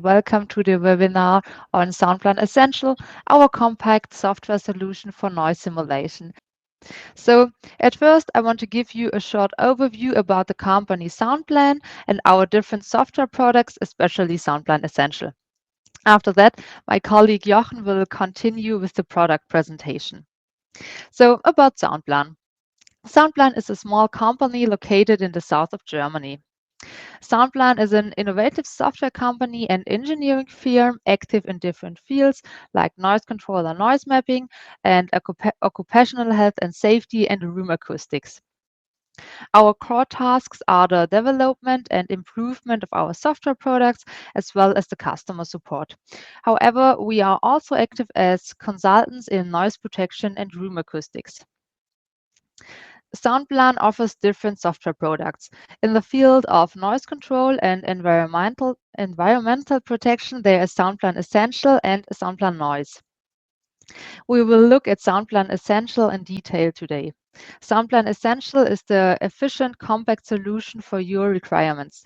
welcome to the webinar on SoundPlan Essential, our compact software solution for noise simulation. So, at first, I want to give you a short overview about the company SoundPlan and our different software products, especially SoundPlan Essential. After that, my colleague Jochen will continue with the product presentation. So, about SoundPlan. SoundPlan is a small company located in the south of Germany. SoundPlan is an innovative software company and engineering firm active in different fields like noise control and noise mapping and occupational health and safety and room acoustics. Our core tasks are the development and improvement of our software products as well as the customer support. However, we are also active as consultants in noise protection and room acoustics. SoundPlan offers different software products. In the field of noise control and environmental protection, there is SoundPlan Essential and SoundPlan Noise. We will look at SoundPlan Essential in detail today. SoundPlan Essential is the efficient, compact solution for your requirements.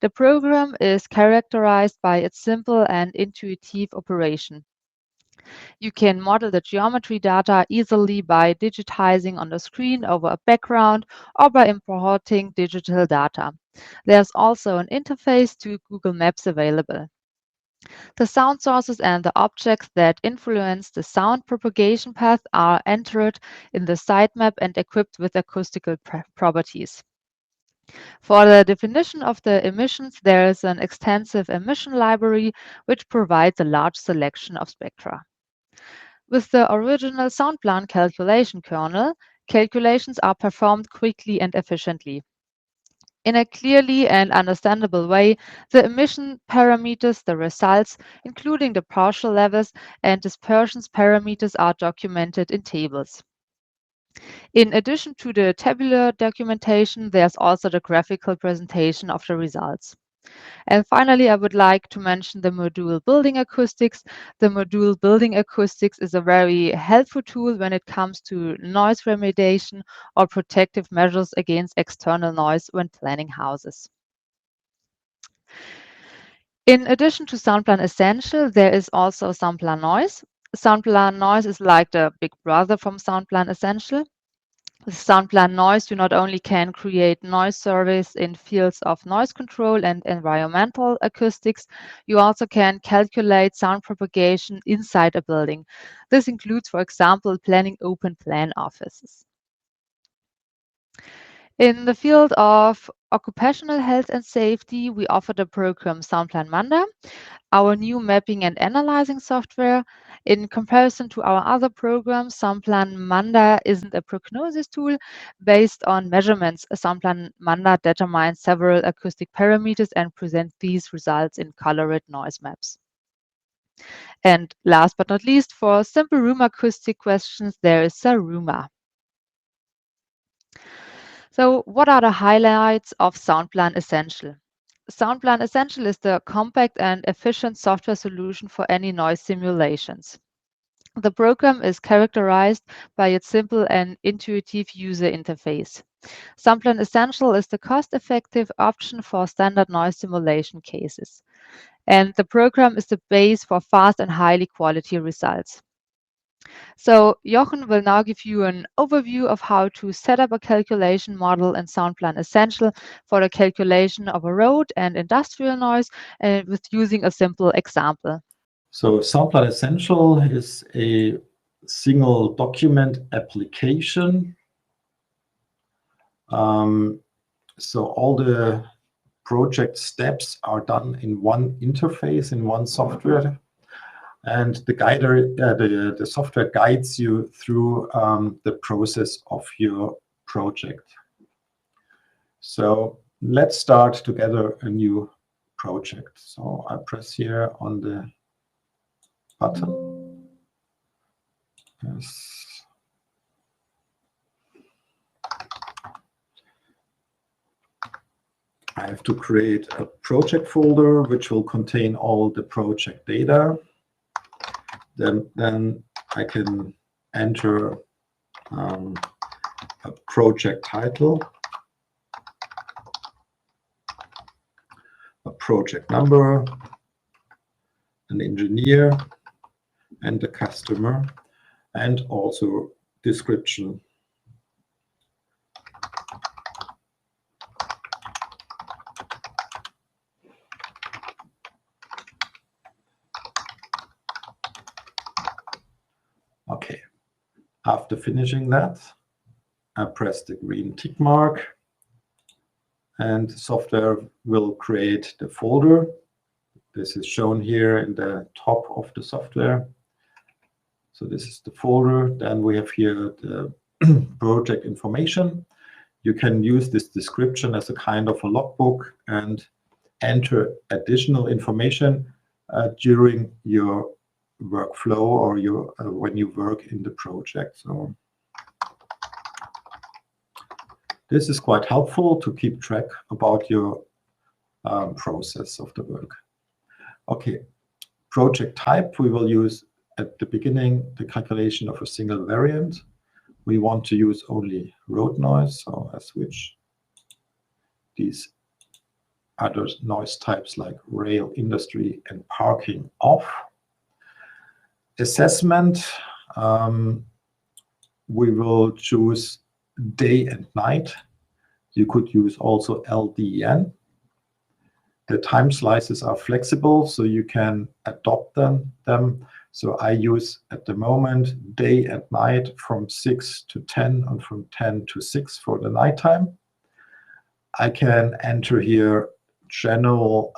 The program is characterized by its simple and intuitive operation. You can model the geometry data easily by digitizing on the screen over a background or by importing digital data. There's also an interface to Google Maps available. The sound sources and the objects that influence the sound propagation path are entered in the sitemap and equipped with acoustical properties. For the definition of the emissions, there is an extensive emission library which provides a large selection of spectra. With the original SoundPlan calculation kernel, calculations are performed quickly and efficiently. In a clearly and understandable way, the emission parameters, the results, including the partial levels and dispersions parameters, are documented in tables. In addition to the tabular documentation, there's also the graphical presentation of the results. And finally, I would like to mention the module building acoustics. The module building acoustics is a very helpful tool when it comes to noise remediation or protective measures against external noise when planning houses. In addition to SoundPlan Essential, there is also SoundPlan Noise. SoundPlan Noise is like the big brother from SoundPlan Essential. With SoundPlan Noise, you not only can create noise surveys in fields of noise control and environmental acoustics, you also can calculate sound propagation inside a building. This includes, for example, planning open plan offices. In the field of occupational health and safety, we offer the program SoundPlan Manda, our new mapping and analyzing software. In comparison to our other programs, SoundPlan Manda isn't a prognosis tool based on measurements. SoundPlan Manda determines several acoustic parameters and presents these results in colored noise maps. And last but not least, for simple room acoustic questions, there is Saruma. So what are the highlights of SoundPlan Essential? SoundPlan Essential is the compact and efficient software solution for any noise simulations. The program is characterized by its simple and intuitive user interface. SoundPlan Essential is the cost-effective option for standard noise simulation cases. And the program is the base for fast and highly quality results. So Jochen will now give you an overview of how to set up a calculation model in SoundPlan Essential for the calculation of a road and industrial noise with using a simple example. So SoundPlan Essential is a single document application. So all the project steps are done in one interface, in one software. And the software guides you through the process of your project. So let's start together a new project. So I press here on the button. Yes. I have to create a project folder which will contain all the project data. Then I can enter a project title, a project number, an engineer and a customer, and also description. Okay, after finishing that, I press the green tick mark, and software will create the folder. This is shown here in the top of the software. So this is the folder. Then we have here the project information. You can use this description as a kind of a logbook and enter additional information during your workflow or your when you work in the project. So this is quite helpful to keep track about your process of the work. Okay, project type, we will use at the beginning the calculation of a single variant. We want to use only road noise, so I switch these other noise types like rail, industry, and parking off. Assessment, we will choose day and night. You could use also LDN. The time slices are flexible, so you can adopt them. So I use at the moment day and night from 6 to 10 and from 10 to 6 for the nighttime. I can enter here general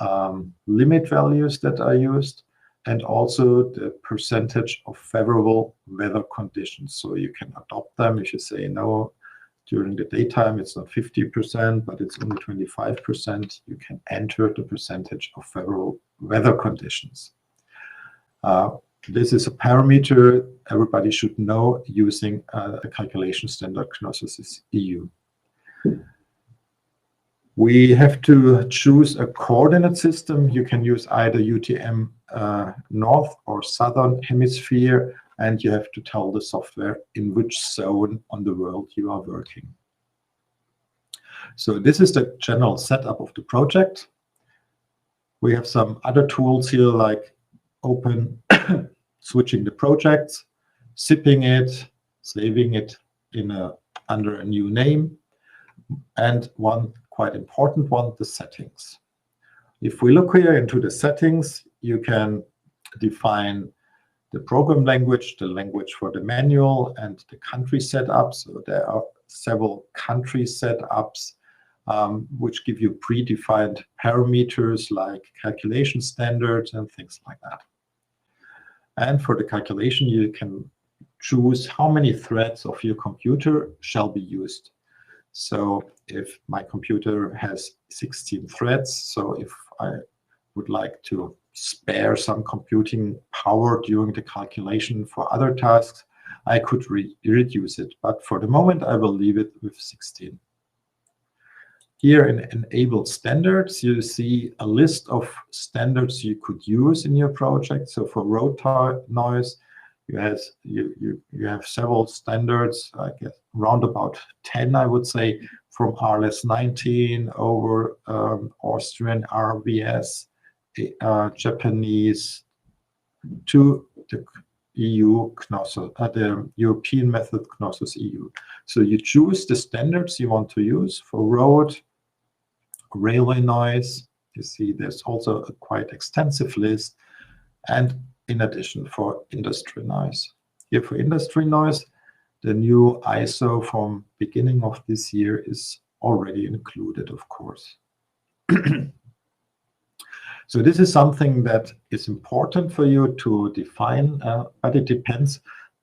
limit values that are used, and also the percentage of favorable weather conditions. So you can adopt them. If you say no, during the daytime it's not 50%, but it's only 25%, you can enter the percentage of favorable weather conditions. This is a parameter everybody should know using a calculation standard Knossos EU. We have to choose a coordinate system. You can use either UTM North or Southern Hemisphere, and you have to tell the software in which zone on the world you are working. So this is the general setup of the project. We have some other tools here like open, switching the projects, zipping it, saving it in under a new name, and one quite important one, the settings. If we look here into the settings, you can define the program language, the language for the manual, and the country setup. So there are several country setups which give you predefined parameters like calculation standards and things like that. And for the calculation, you can choose how many threads of your computer shall be used. So if my computer has 16 threads, so if I would like to spare some computing power during the calculation for other tasks, I could reduce it. But for the moment, I will leave it with 16. Here in enabled standards, you see a list of standards you could use in your project. So for road noise, you have several standards, I guess around about 10, I would say, from RLS 19 over Austrian RVS, Japanese, to the EU Knossos, the European method Knossos EU. So you choose the standards you want to use for road, railway noise. You see there's also a quite extensive list, and in addition for industry noise. Here for industry noise, the new ISO from beginning of this year is already included, of course. So this is something that is important for you to define, but it depends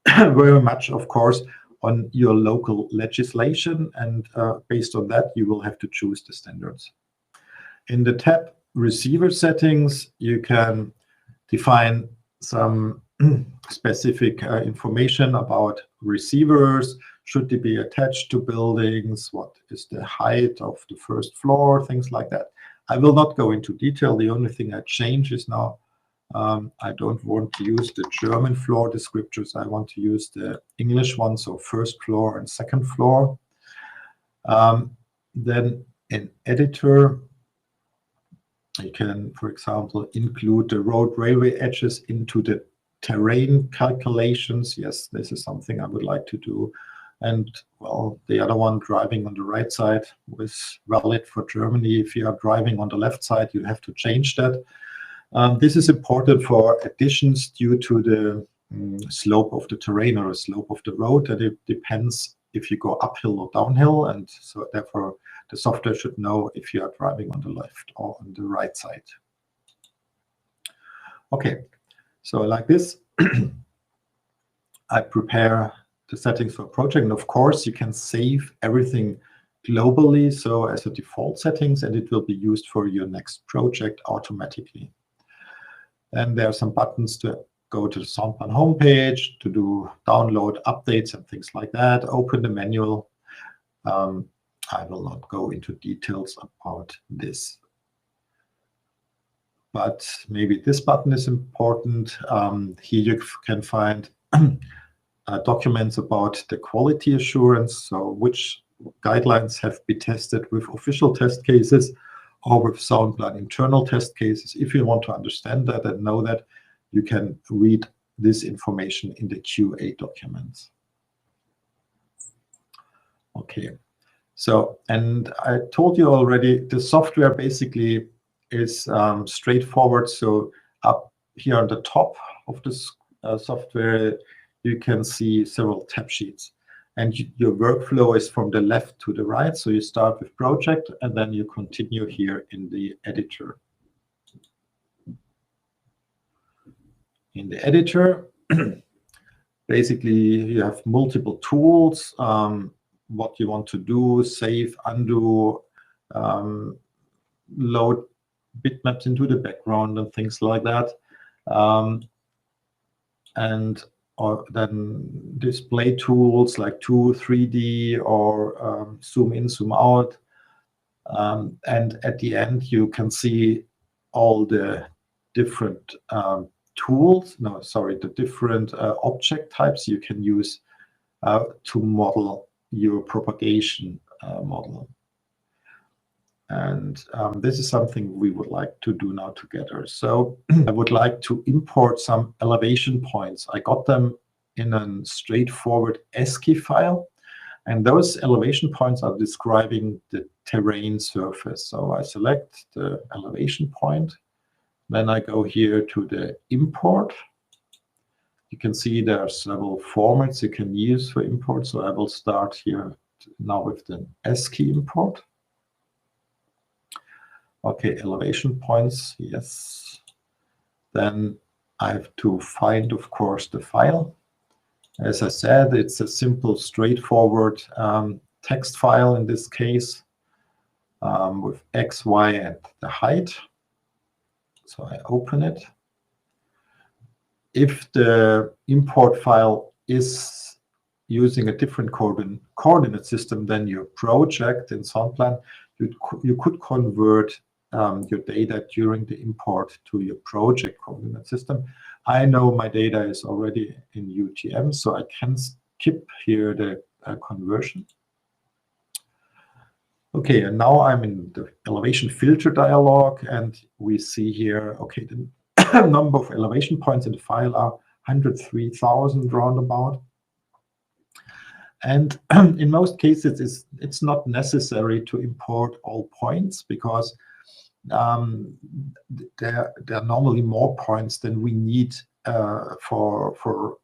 very much, of course, on your local legislation, and based on that, you will have to choose the standards. In the tab receiver settings, you can define some specific information about receivers. Should they be attached to buildings? What is the height of the first floor? Things like that. I will not go into detail. The only thing I change is now I don't want to use the German floor descriptors. I want to use the English one, so first floor and second floor. Then in editor, You can, for example, include the road railway edges into the terrain calculations. Yes, this is something I would like to do. And well, the other one, driving on the right side, was valid for Germany. If you are driving on the left side, you have to change that. This is important for additions due to the slope of the terrain or slope of the road, and it depends if you go uphill or downhill, and so therefore the software should know if you are driving on the left or on the right side. Okay, so like this, I prepare the settings for a project, and of course you can save everything globally, so as a default settings, and it will be used for your next project automatically. Then there are some buttons to go to the SoundPlan homepage, to do download updates and things like that, open the manual. I will not go into details about this. But maybe this button is important. Here you can find documents about the quality assurance, so which guidelines have been tested with official test cases or with SoundPlan internal test cases. If you want to understand that and know that, you can read this information in the QA documents. Okay, so, and I told you already, the software basically is straightforward. So up here on the top of this software, you can see several tab sheets. And your workflow is from the left to the right. So you start with project, and then you continue here in the editor. In the editor, basically, you have multiple tools, what you want to do, save, undo, load bitmaps into the background and things like that. Or then display tools like 2D, 3D, or zoom in, zoom out. And at the end, you can see all the different the different object types you can use to model your propagation model. And this is something we would like to do now together. So I would like to import some elevation points. I got them in a straightforward ASCII file. And those elevation points are describing the terrain surface. So I select the elevation point. Then I go here to the import. You can see there are several formats you can use for import. So I will start here now with the ASCII import. Okay, elevation points, yes. Then I have to find, of course, the file. As I said, it's a simple, straightforward text file in this case with X, Y, and the height. So I open it. If the import file is using a different coordinate system than your project in SoundPlan, you could convert your data during the import to your project coordinate system. I know my data is already in UTM, so I can skip here the conversion. Okay, and now I'm in the elevation filter dialog, and we see here, okay, the number of elevation points in the file are 103,000 roundabout. And in most cases, it's not necessary to import all points because there are normally more points than we need for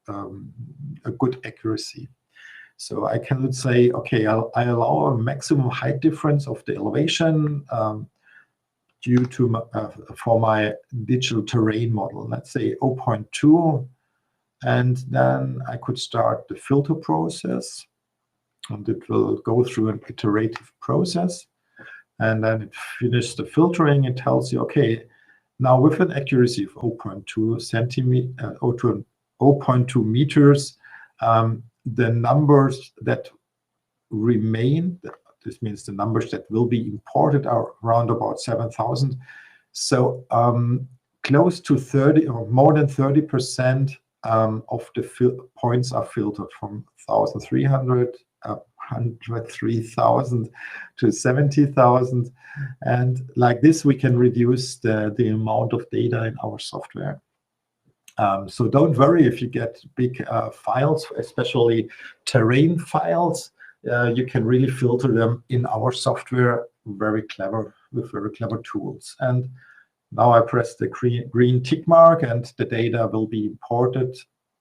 a good accuracy. So I can say, okay, I allow a maximum height difference of the elevation due to for my digital terrain model. Let's say 0.2, and then I could start the filter process, and it will go through an iterative process. And then it finishes the filtering. It tells you, okay, now with an accuracy of 0.2 meters, the numbers that remain, this means the numbers that will be imported, are around about 7,000. So close to 30 or more than 30% of the points are filtered from 1,300, 103,000 to 70,000. And like this, we can reduce the amount of data in our software. So don't worry if you get big files, especially terrain files. You can really filter them in our software with very clever tools. And now I press the green tick mark, and the data will be imported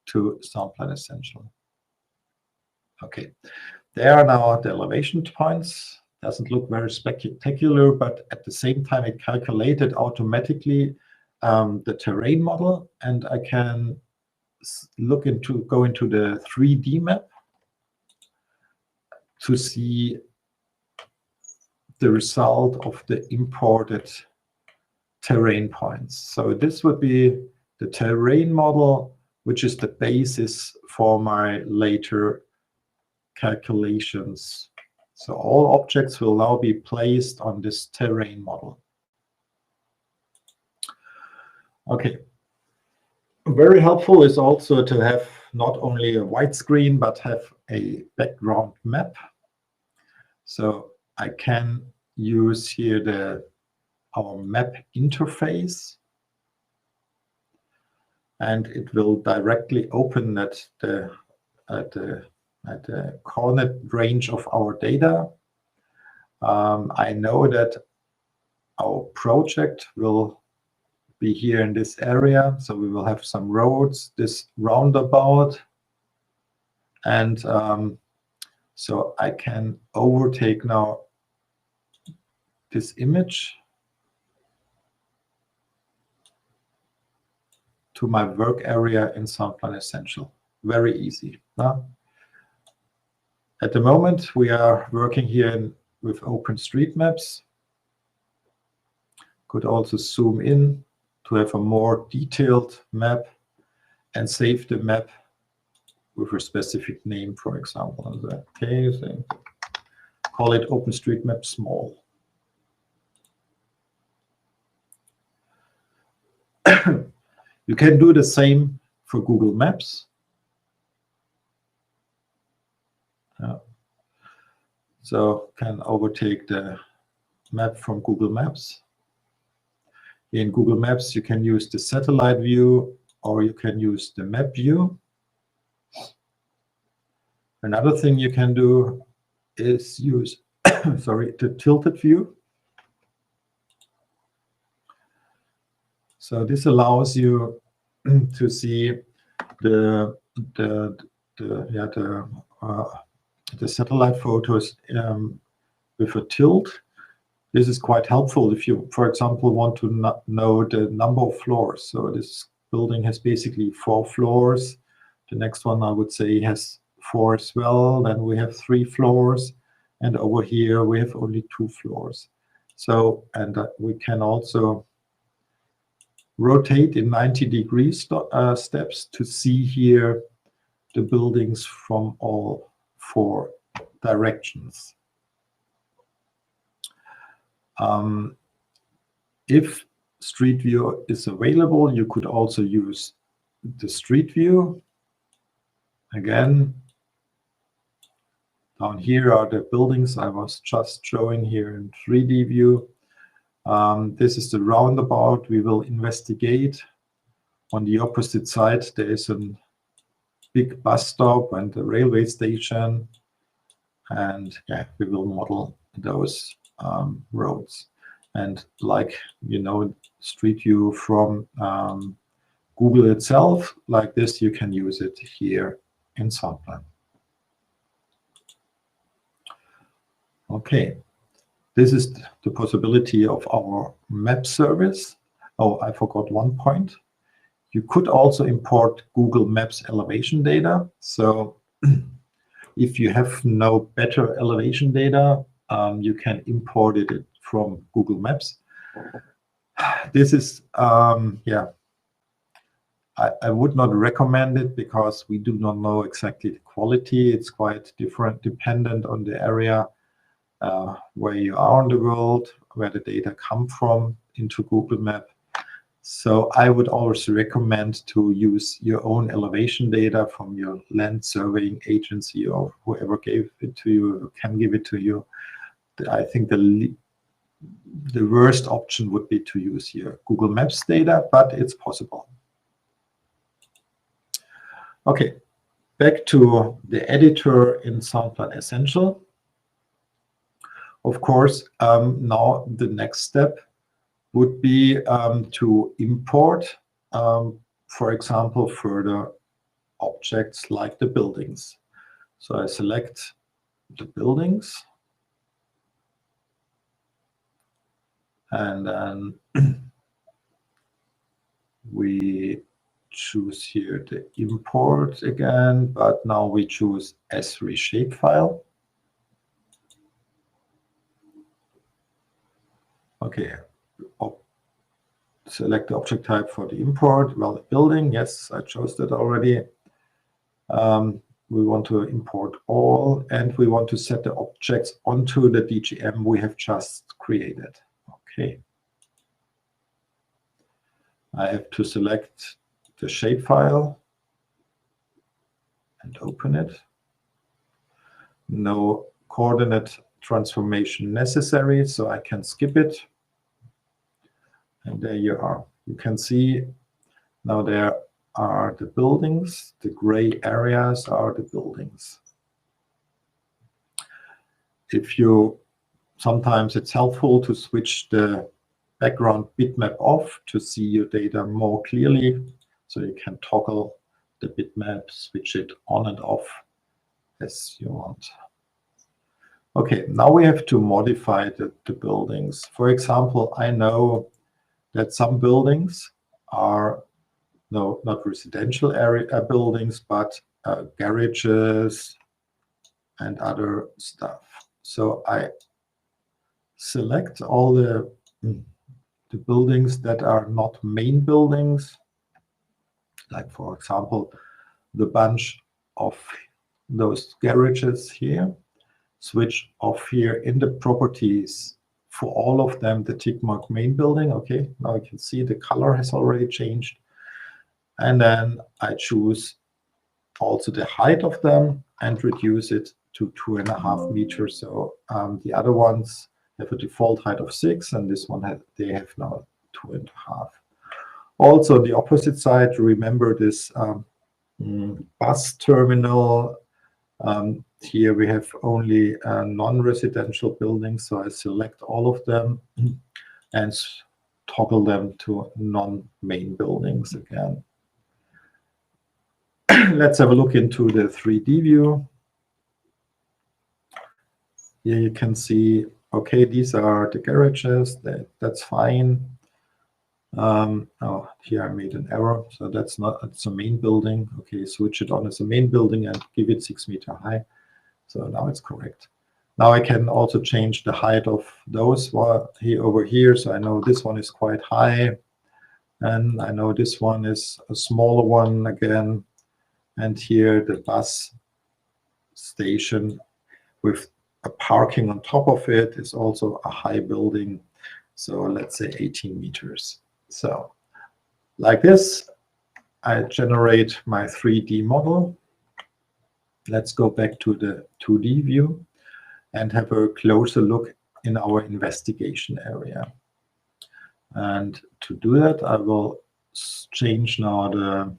to SoundPLANessential. Okay, there are now the elevation points. Doesn't look very spectacular, but at the same time, it calculated automatically the terrain model, and I can go into the 3D map to see the result of the imported terrain points. So this would be the terrain model, which is the basis for my later calculations. So all objects will now be placed on this terrain model. Okay. Very helpful is also to have not only a white screen, but have a background map. So I can use here our map interface, and it will directly open at the coordinate range of our data. I know that our project will be here in this area, so we will have some roads, this roundabout, and so I can overtake now this image to my work area in SoundPLANessential. Very easy. Huh? At the moment, we are working here with OpenStreetMaps. Could also zoom in to have a more detailed map and save the map with a specific name, for example. Okay, so call it OpenStreetMap small. You can do the same for Google Maps. So can overtake the map from Google Maps. In Google Maps, you can use the satellite view, or you can use the map view. Another thing you can do is use the tilted view. So this allows you to see the satellite photos with a tilt. This is quite helpful if you, for example, want to know the number of floors. So this building has basically 4 floors. The next one, I would say, has 4 as well. Then we have 3 floors. And over here, we have only 2 floors. So, and we can also rotate in 90-degree steps to see here the buildings from all 4 directions. If Street View is available, you could also use the Street View. Again, down here are the buildings I was just showing here in 3D view. This is the roundabout we will investigate. On the opposite side, there is a big bus stop and a railway station. And yeah, we will model those roads. And like, you know, Street View from Google itself, like this, you can use it here in SoundPLAN. Okay, this is the possibility of our map service. Oh, I forgot one point. You could also import Google Maps elevation data. So if you have no better elevation data, you can import it from Google Maps. This is, yeah, I would not recommend it because we do not know exactly the quality. It's quite different, dependent on the area where you are in the world, where the data come from into Google Map. So I would always recommend to use your own elevation data from your land surveying agency or whoever gave it to you, can give it to you. I think the worst option would be to use your Google Maps data, but it's possible. Okay, back to the editor in SoundPLANessential. Of course, now the next step would be to import, for example, further objects like the buildings. So I select the buildings, and then we choose here the import again, but now we choose S3 shapefile. Okay, select the object type for the import. Well, the building, yes, I chose that already. We want to import all, and we want to set the objects onto the DGM we have just created. Okay. I have to select the shapefile and open it. No coordinate transformation necessary, so I can skip it. And there you are. You can see now there are the buildings. The gray areas are the buildings. Sometimes it's helpful to switch the background bitmap off to see your data more clearly. So you can toggle the bitmap, switch it on and off as you want. Okay, now we have to modify the buildings. For example, I know that some buildings are not residential area buildings, but garages and other stuff. So I select all the buildings that are not main buildings, like for example, the bunch of those garages here. Switch off here in the properties for all of them, the tick mark main building. Okay, now you can see the color has already changed. And then I choose also the height of them and reduce it to 2.5 meters. So the other ones have a default height of 6, and this one they have now 2.5. Also, the opposite side, remember this bus terminal. Here we have only non-residential buildings, so I select all of them and toggle them to non-main buildings again. Let's have a look into the 3D view. Here you can see, okay, these are the garages, that's fine. Oh, here I made an error, so it's a main building. Okay, switch it on as a main building and give it 6 meter high. So now it's correct. Now I can also change the height of those here over here. So I know this one is quite high, and I know this one is a smaller one again. And here the bus station with a parking on top of it is also a high building. So let's say 18 meters. So like this, I generate my 3D model. Let's go back to the 2D view and have a closer look in our investigation area. And to do that, I will change now the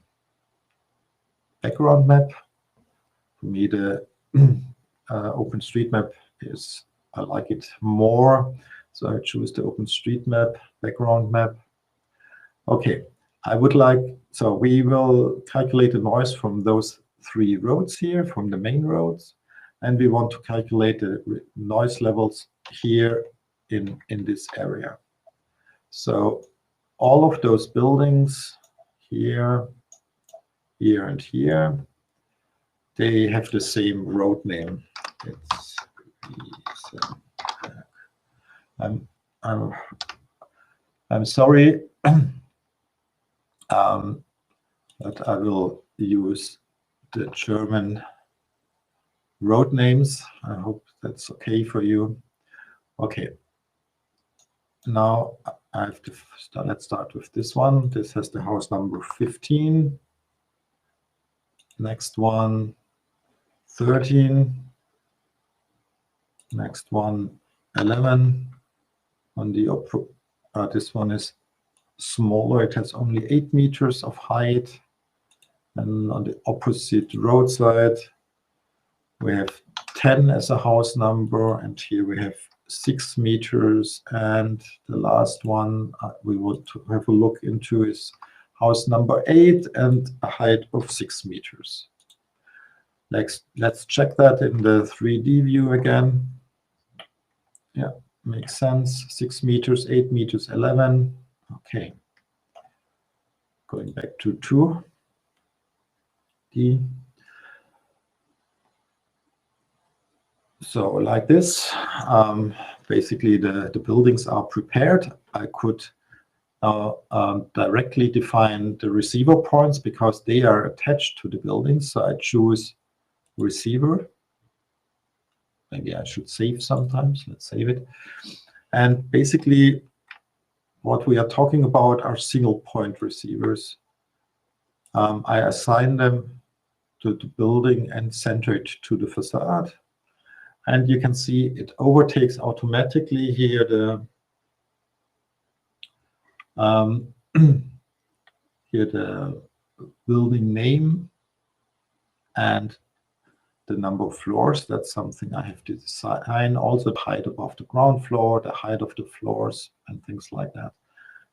background map. For me, the OpenStreetMap I like it more. So I choose the OpenStreetMap background map. Okay, so we will calculate the noise from those 3 roads here, from the main roads. And we want to calculate the noise levels here in this area. So all of those buildings here, here, and here, they have the same road name. I'm sorry, but I will use the German road names. I hope that's okay for you. Okay. Now I have to let's start with this one. This has the house number 15. Next one, 13. Next one, 11. On the this one is smaller. It has only 8 meters of height. And on the opposite roadside, we have 10 as a house number, and here we have 6 meters. And the last one we want to have a look into is house number 8 and a height of 6 meters. Let's check that in the 3D view again. Yeah, makes sense. 6 meters, 8 meters, 11. Okay. Going back to 2D. So like this, basically the buildings are prepared. I could directly define the receiver points because they are attached to the buildings. So I choose receiver. Maybe I should save sometimes. Let's save it. And basically, what we are talking about are single point receivers. I assign them to the building and center it to the facade. And you can see it overtakes automatically here the here the building name and the number of floors. That's something I have to assign. Also the height above the ground floor, the height of the floors, and things like that.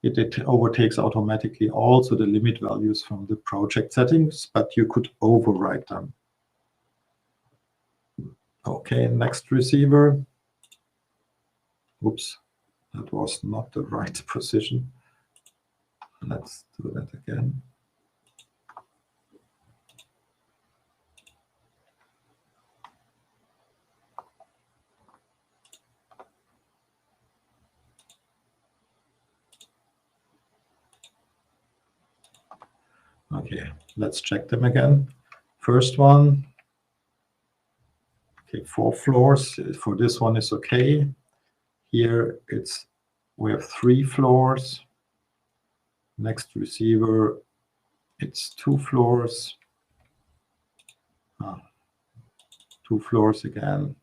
It overtakes automatically also the limit values from the project settings, but you could override them. Okay, next receiver. Oops, that was not the right position. Let's do that again. Okay, let's check them again. First one. Okay, 4 floors. For this one is okay. Here we have 3 floors. Next receiver, it's 2 floors. 2 floors again.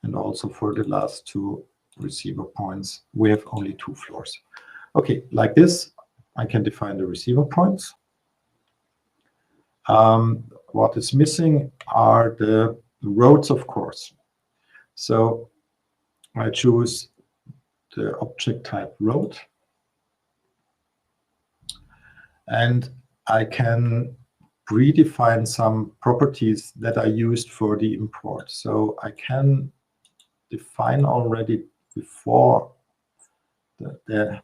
And also for the last 2 receiver points, we have only 2 floors. Okay, like this, I can define the receiver points. What is missing are the roads, of course. So I choose the object type road. And I can predefine some properties that are used for the import. So I can define already before the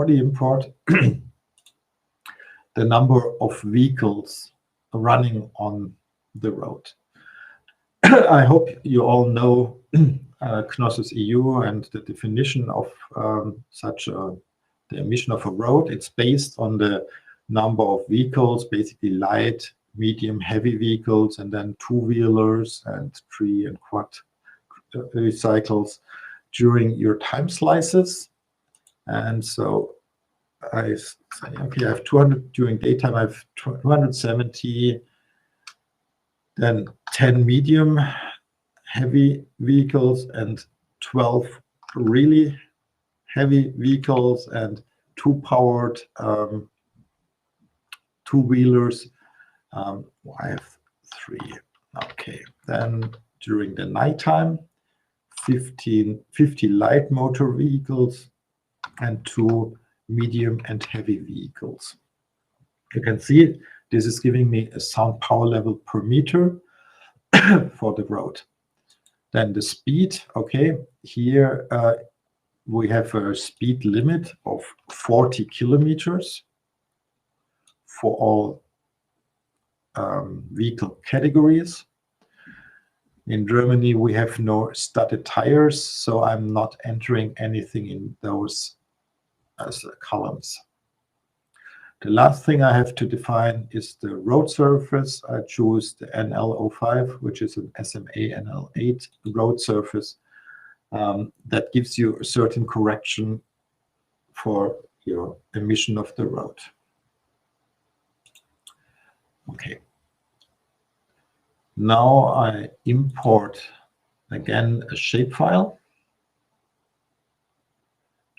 import the number of vehicles running on the road. I hope you all know Knossos EU and the definition of the emission of a road. It's based on the number of vehicles, basically light, medium, heavy vehicles, and then two-wheelers and three and quad cycles during your time slices. And so I say, okay, I have 200 during daytime, I have 270, then 10 medium heavy vehicles and 12 really heavy vehicles and 2 powered two-wheelers. I have 3. Okay, then during the nighttime, 50 light motor vehicles and 2 medium and heavy vehicles. You can see this is giving me a sound power level per meter for the road. Then the speed, okay, here we have a speed limit of 40 kilometers for all vehicle categories. In Germany, we have no studded tires, so I'm not entering anything in those as columns. The last thing I have to define is the road surface. I choose the NL05, which is an SMA NL8 road surface that gives you a certain correction for your emission of the road. Okay. Now I import again a shapefile,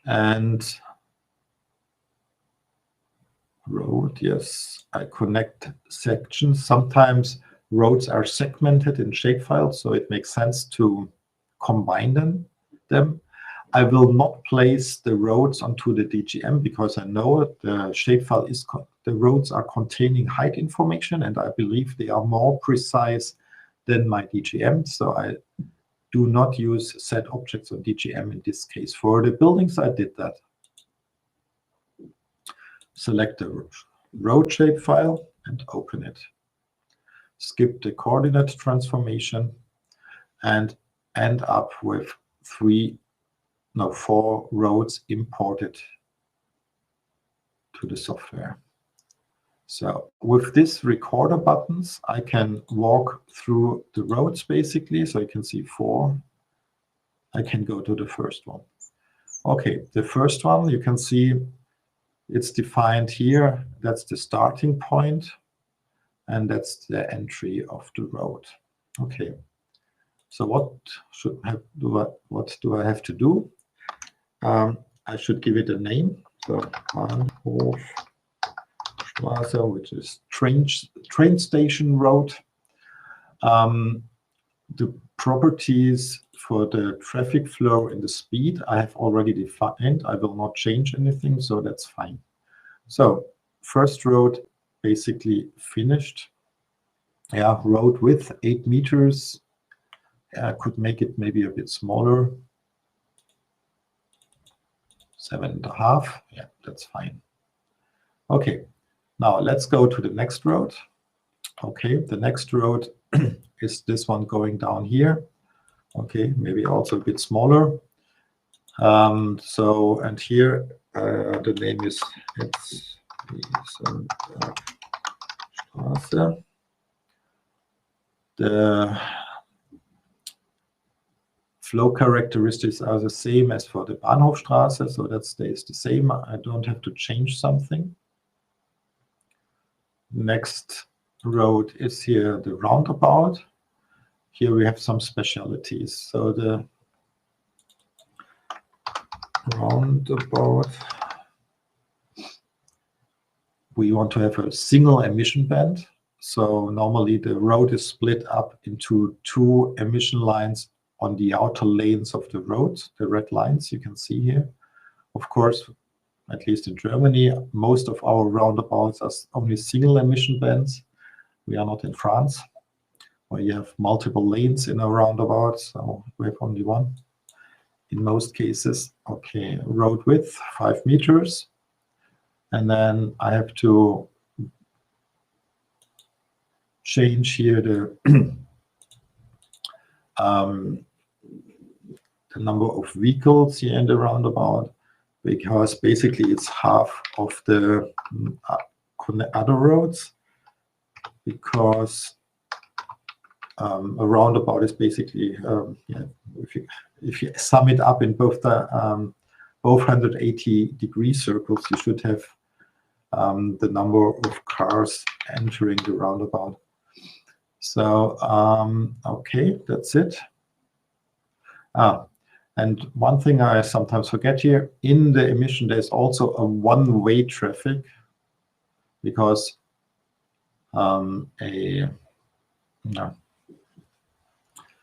and road, yes, I connect sections. Sometimes roads are segmented in shapefiles, so it makes sense to combine them. I will not place the roads onto the DGM because I know the shapefile is the roads are containing height information, and I believe they are more precise than my DGM. So I do not use set objects on DGM in this case. For the buildings, I did that. Select the road shapefile and open it. Skip the coordinate transformation and end up with 4 roads imported to the software. So with this recorder buttons, I can walk through the roads basically. So you can see 4. I can go to the first one. Okay, the first one, you can see it's defined here. That's the starting point, and that's the entry of the road. Okay, so what do I have to do? I should give it a name. So Bahnhofstraße, which is train station road. The properties for the traffic flow and the speed I have already defined. I will not change anything, so that's fine. So first road basically finished. Yeah, road width 8 meters. I could make it maybe a bit smaller. 7.5. Yeah, that's fine. Okay, now let's go to the next road. Okay, the next road is this one going down here. Okay, maybe also a bit smaller. So, and here the name is Straße. The flow characteristics are the same as for the Bahnhofstraße, so that stays the same. I don't have to change something. Next road is here the roundabout. Here we have some specialities. So the roundabout, we want to have a single emission band. So normally the road is split up into 2 emission lines on the outer lanes of the road, the red lines you can see here. Of course, at least in Germany, most of our roundabouts are only single emission bands. We are not in France, where you have multiple lanes in a roundabout, so we have only one in most cases. Okay, road width 5 meters. And then I have to change here the number of vehicles here in the roundabout, because basically it's half of the other roads, because a roundabout is basically, if you sum it up in both the both 180-degree circles, you should have the number of cars entering the roundabout. So, okay, that's it. And one thing I sometimes forget here, in the emission, there's also a one-way traffic, because a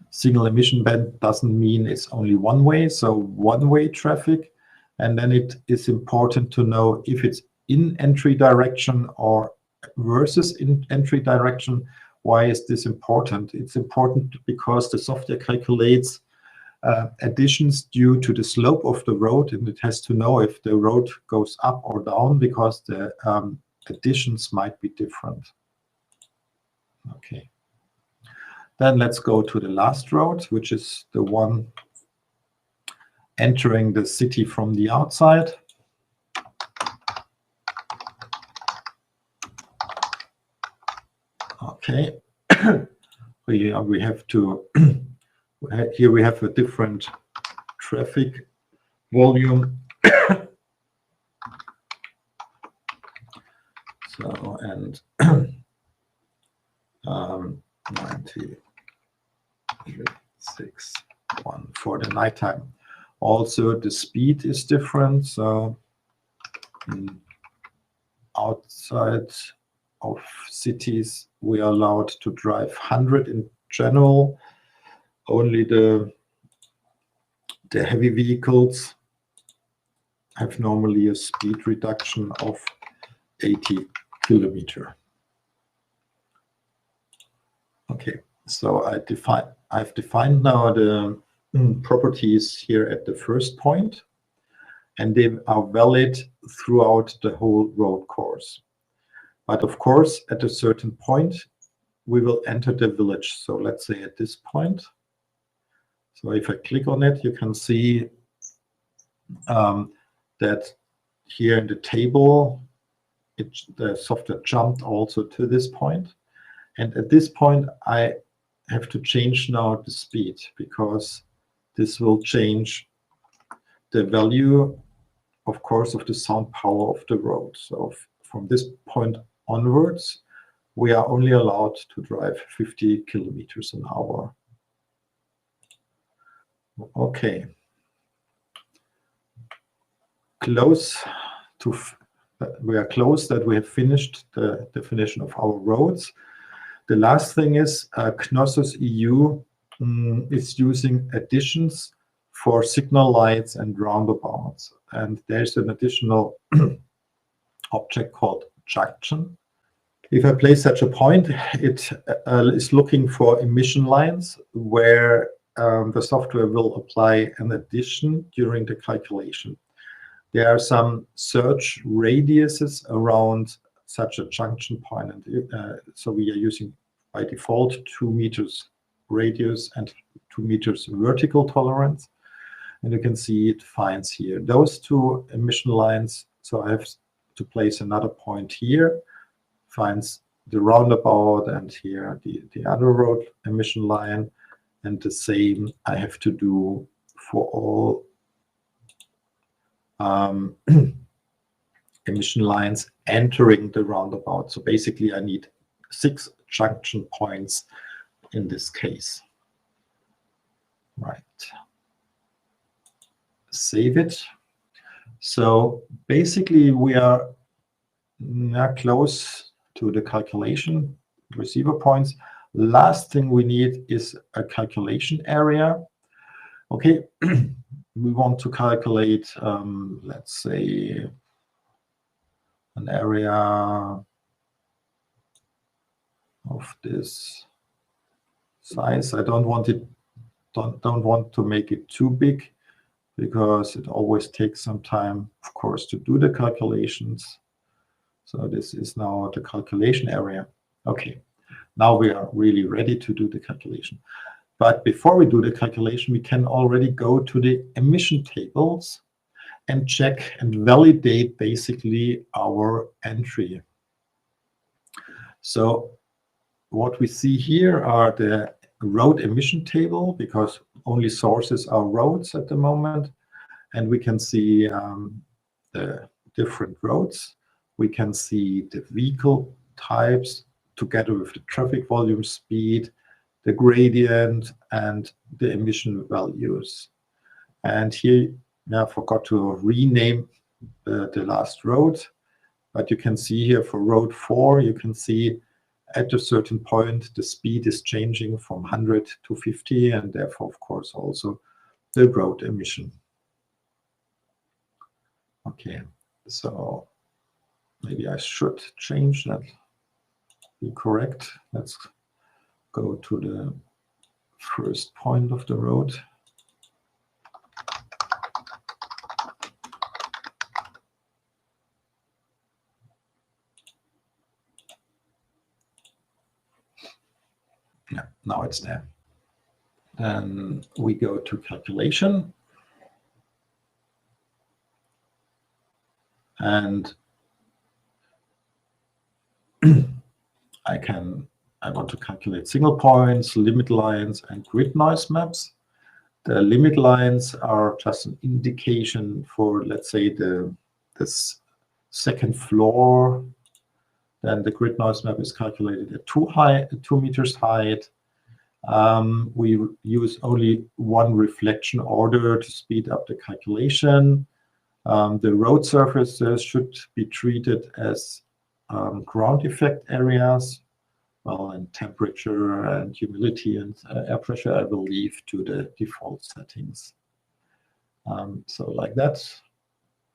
single emission band doesn't mean it's only one way, so one-way traffic. And then it is important to know if it's in entry direction or versus in entry direction. Why is this important? It's important because the software calculates additions due to the slope of the road, and it has to know if the road goes up or down, because the additions might be different. Okay. Then let's go to the last road, which is the one entering the city from the outside. Okay. We have to, here we have a different traffic volume So, and 96.1 for the nighttime. Also, the speed is different. So, outside of cities, we are allowed to drive 100 in general. Only the heavy vehicles have normally a speed reduction of 80 kilometer. Okay, so I've defined now the properties here at the first point, and they are valid throughout the whole road course. But of course, at a certain point, we will enter the village. So let's say at this point. So if I click on it, you can see that here in the table, the software jumped also to this point. And at this point, I have to change now the speed, because this will change the value, of course, of the sound power of the road. So from this point onwards, we are only allowed to drive 50 kilometers an hour. Okay. We are close that we have finished the definition of our roads. The last thing is Knossos EU is using additions for signal lights and roundabouts. And there's an additional object called junction. If I place such a point, it is looking for emission lines where the software will apply an addition during the calculation. There are some search radiuses around such a junction point. And so we are using by default 2 meters radius and 2 meters vertical tolerance. And you can see it finds here those 2 emission lines. So I have to place another point here, finds the roundabout, and here the other road emission line. And the same I have to do for all emission lines entering the roundabout. So basically I need 6 junction points in this case. Right. Save it. So basically we are now close to the calculation receiver points. Last thing we need is a calculation area. Okay, we want to calculate, let's say, an area of this size. I don't want to make it too big, because it always takes some time, of course, to do the calculations. So this is now the calculation area. Okay, now we are really ready to do the calculation. But before we do the calculation, we can already go to the emission tables and check and validate basically our entry. So what we see here are the road emission table, because only sources are roads at the moment. And we can see the different roads. We can see the vehicle types together with the traffic volume, speed, the gradient, and the emission values. And here, I forgot to rename the last road, but you can see here for road 4, you can see at a certain point the speed is changing from 100 to 50, and therefore, of course, also the road emission. Okay, so maybe I should change that. Be correct. Let's go to the first point of the road. Yeah, now it's there. Then we go to calculation. And I want to calculate signal points, limit lines, and grid noise maps. The limit lines are just an indication for, let's say, this second floor Then the grid noise map is calculated at 2 meters height. We use only one reflection order to speed up the calculation. The road surfaces should be treated as ground effect areas. Well, and temperature and humidity and air pressure I will leave to the default settings. So like that,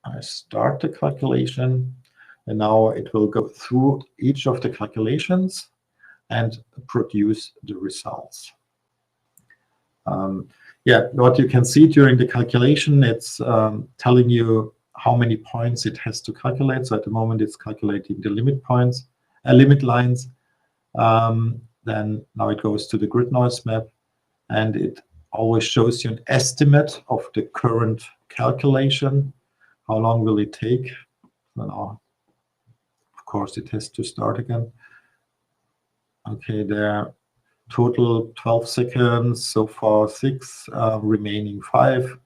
I start the calculation, and now it will go through each of the calculations and produce the results. Yeah, what you can see during the calculation, it's telling you how many points it has to calculate. So at the moment, it's calculating the limit points, limit lines. Then now it goes to the grid noise map, and it always shows you an estimate of the current calculation. How long will it take? So now, of course, it has to start again. Okay, there total 12 seconds, so far 6, remaining 5.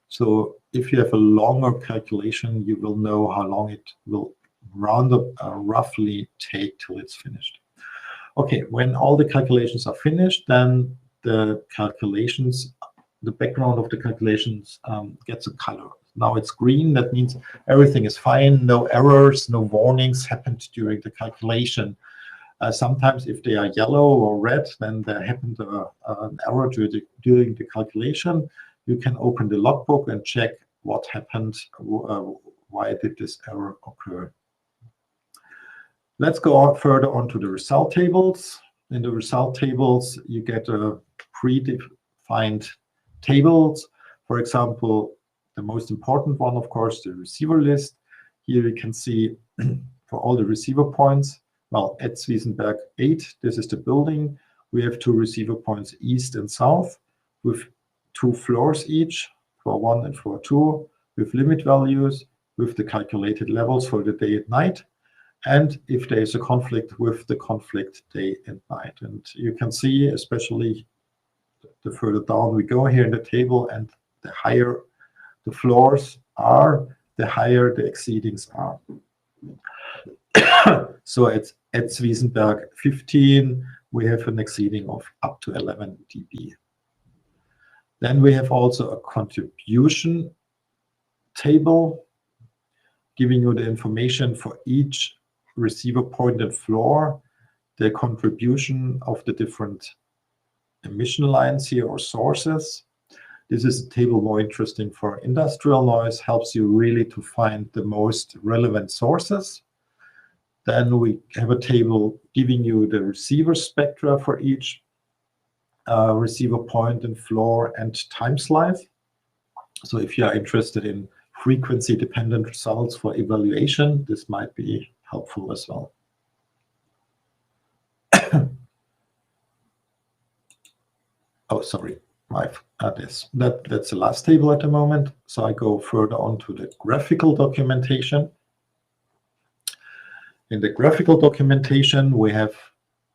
So if you have a longer calculation, you will know how long it will roughly take till it's finished. Okay, when all the calculations are finished, then the calculations, the background of the calculations gets a color. Now it's green, that means everything is fine, no errors, no warnings happened during the calculation. Sometimes if they are yellow or red, then there happened an error during the calculation. You can open the logbook and check what happened, why did this error occur. Let's go further on to the result tables. In the result tables, you get a predefined tables. For example, the most important one, of course, the receiver list. Here you can see for all the receiver points, well, at Zwiesenberg 8, this is the building. We have 2 receiver points east and south with 2 floors each, floor 1 and floor 2, with limit values, with the calculated levels for the day and night, and if there is a conflict, with the conflict day and night. And you can see, especially the further down we go here in the table, and the higher the floors are, the higher the exceedings are. So at Zwiesenberg 15, we have an exceeding of up to 11 dB. Then we have also a contribution table giving you the information for each receiver point and floor, the contribution of the different emission lines here or sources. This is a table more interesting for industrial noise, helps you really to find the most relevant sources. Then we have a table giving you the receiver spectra for each receiver point and floor and time slice. So if you are interested in frequency-dependent results for evaluation, this might be helpful as well. Oh, sorry, that's the last table at the moment. So I go further on to the graphical documentation. In the graphical documentation, we have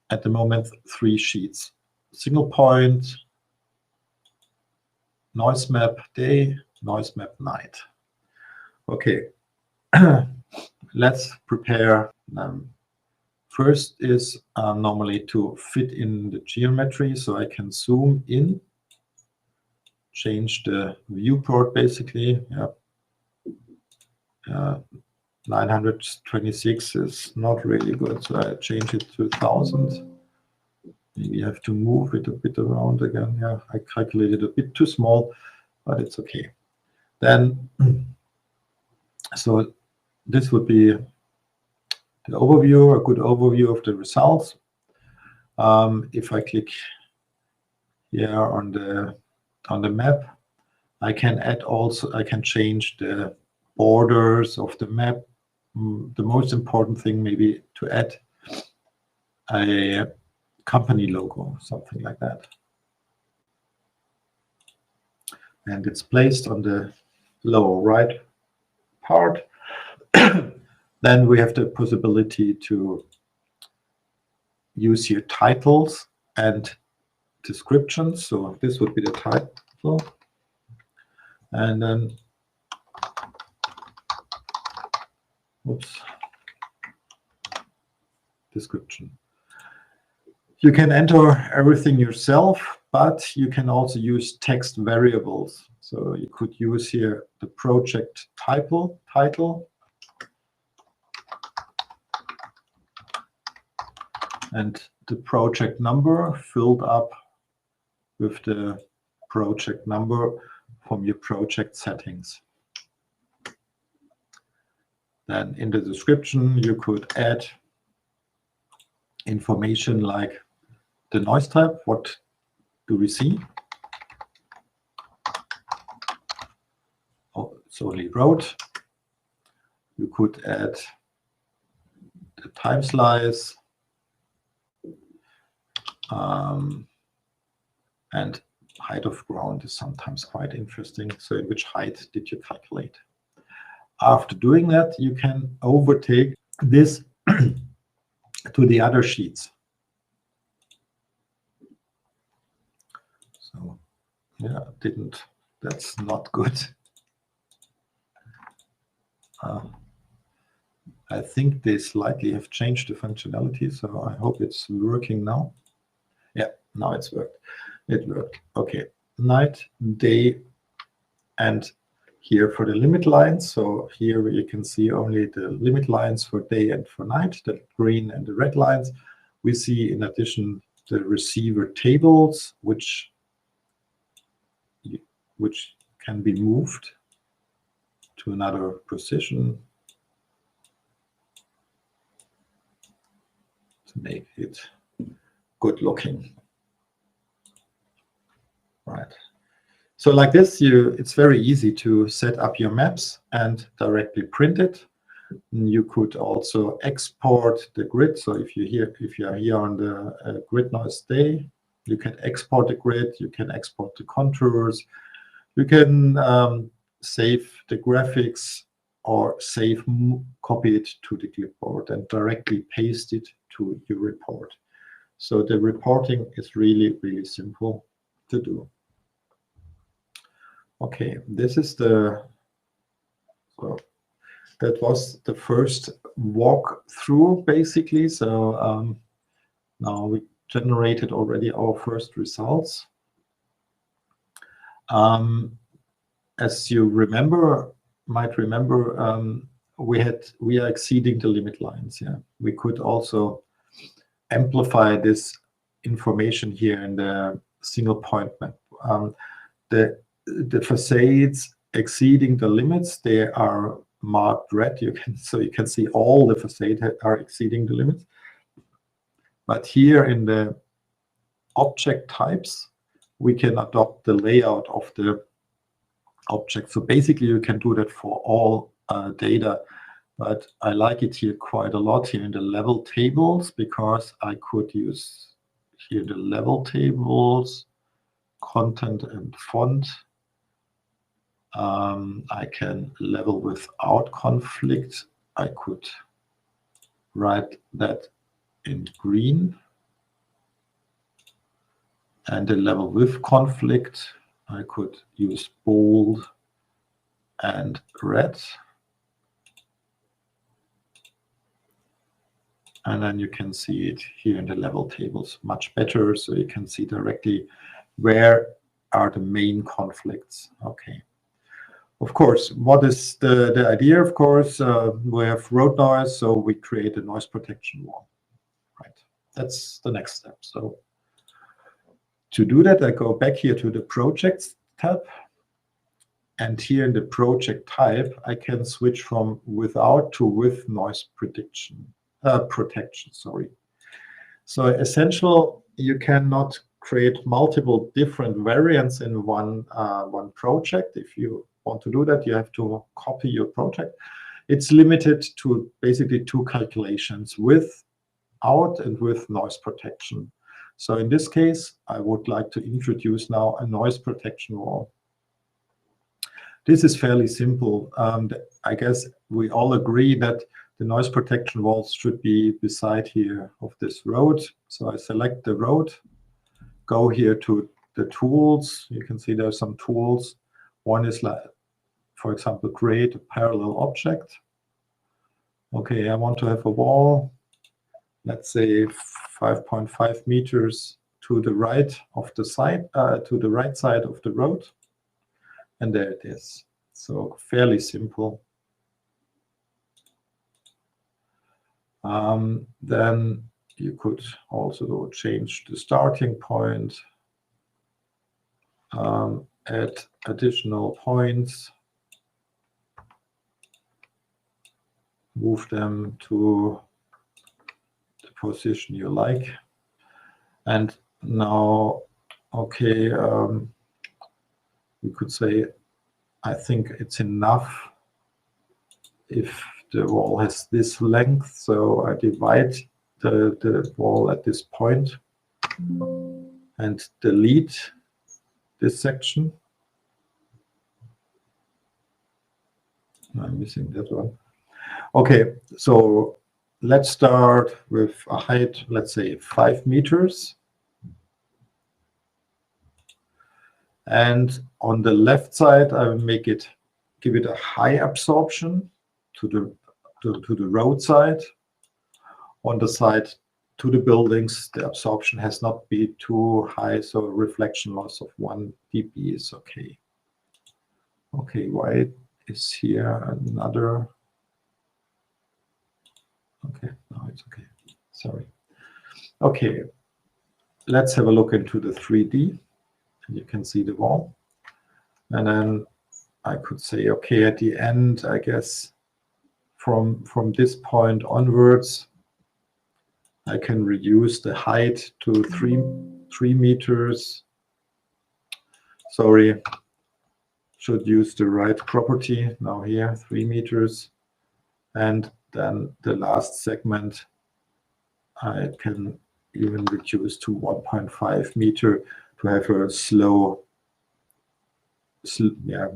at the moment 3 sheets: single point, noise map day, noise map night. Okay, let's prepare. First is normally to fit in the geometry, so I can zoom in, change the viewport basically. Yeah. 926 is not really good, so I change it to 1000. Maybe I have to move it a bit around again. Yeah, I calculated a bit too small, but it's okay. Then, so this would be the overview, a good overview of the results. If I click here on the map, I can add also, I can change the borders of the map. The most important thing maybe to add a company logo, something like that. And it's placed on the lower right part. Then we have the possibility to use here titles and descriptions. So this would be the title. And then, oops. description. You can enter everything yourself, but you can also use text variables. So you could use here the project title, and the project number filled up with the project number from your project settings. Then in the description, you could add information like the noise type. What do we see? Oh, it's only road. You could add the time slice and height of ground is sometimes quite interesting. So in which height did you calculate? After doing that, you can overtake this to the other sheets. So yeah, that's not good. I think they slightly have changed the functionality, so I hope it's working now. Yeah, now it's worked. It worked. Okay, night, day, and here for the limit lines. So here you can see only the limit lines for day and for night, the green and the red lines. We see in addition the receiver tables, which can be moved to another position to make it good looking. Right. So like this, it's very easy to set up your maps and directly print it. You could also export the grid. So if you are here on the grid noise day, you can export the grid. You can export the contours. You can save the graphics or copy it to the clipboard and directly paste it to your report. So the reporting is really, really simple to do. Okay, this is that was the first walkthrough basically. So now we generated already our first results. As you might remember, we are exceeding the limit lines. Yeah, we could also amplify this information here in the single point map. The facades exceeding the limits, they are marked red. So you can see all the facades are exceeding the limits. But here in the object types, we can adopt the layout of the object. So basically, you can do that for all data. But I like it here quite a lot here in the level tables, because I could use here the level tables, content and font. I can level without conflict. I could write that in green. And the level with conflict, I could use bold and red. And then you can see it here in the level tables much better. So you can see directly where are the main conflicts. Okay. Of course, what is the idea? Of course, we have road noise, so we create a noise protection wall. Right. That's the next step. So to do that, I go back here to the projects tab. And here in the project type, I can switch from without to with noise protection. Sorry. So essential, you cannot create multiple different variants in one project. If you want to do that, you have to copy your project. It's limited to basically 2 calculations, without and with noise protection. So in this case, I would like to introduce now a noise protection wall. This is fairly simple. I guess we all agree that the noise protection walls should be beside here of this road. So I select the road, go here to the tools. You can see there are some tools. One is like, for example, create a parallel object. Okay, I want to have a wall. let's say 5.5 meters to the right of the side, to the right side of the road. And there it is. So fairly simple. Then you could also change the starting point, add additional points, move them to the position you like. And now, okay, we could say, I think it's enough if the wall has this length. So I divide the wall at this point and delete this section. I'm missing that one. Okay, so let's start with a height, let's say 5 meters. And on the left side, I will give it a high absorption to the roadside. On the side to the buildings, the absorption has not been too high, so a reflection loss of 1 dB is okay. Okay, why is here another? Okay, now it's okay. Sorry. Okay, let's have a look into the 3D. You can see the wall. And then I could say, okay, at the end, I guess from this point onwards, I can reduce the height to 3 meters. Sorry, should use the right property. Now here, 3 meters. And then the last segment, I can even reduce to 1.5 meter to have a slow,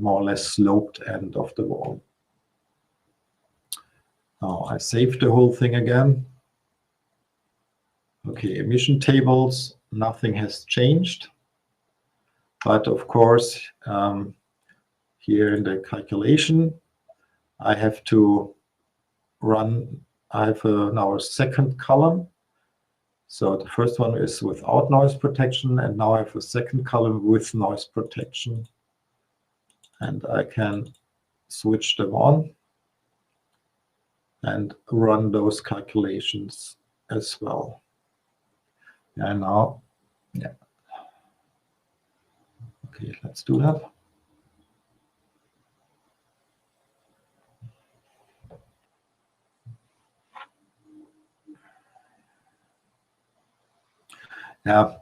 more or less sloped end of the wall. Now I save the whole thing again. Okay, emission tables, nothing has changed. But of course, here in the calculation, I have to run, I have now a second column. So the first one is without noise protection, and now I have a second column with noise protection. And I can switch them on and run those calculations as well. And now, yeah. Okay, let's do that. Yeah.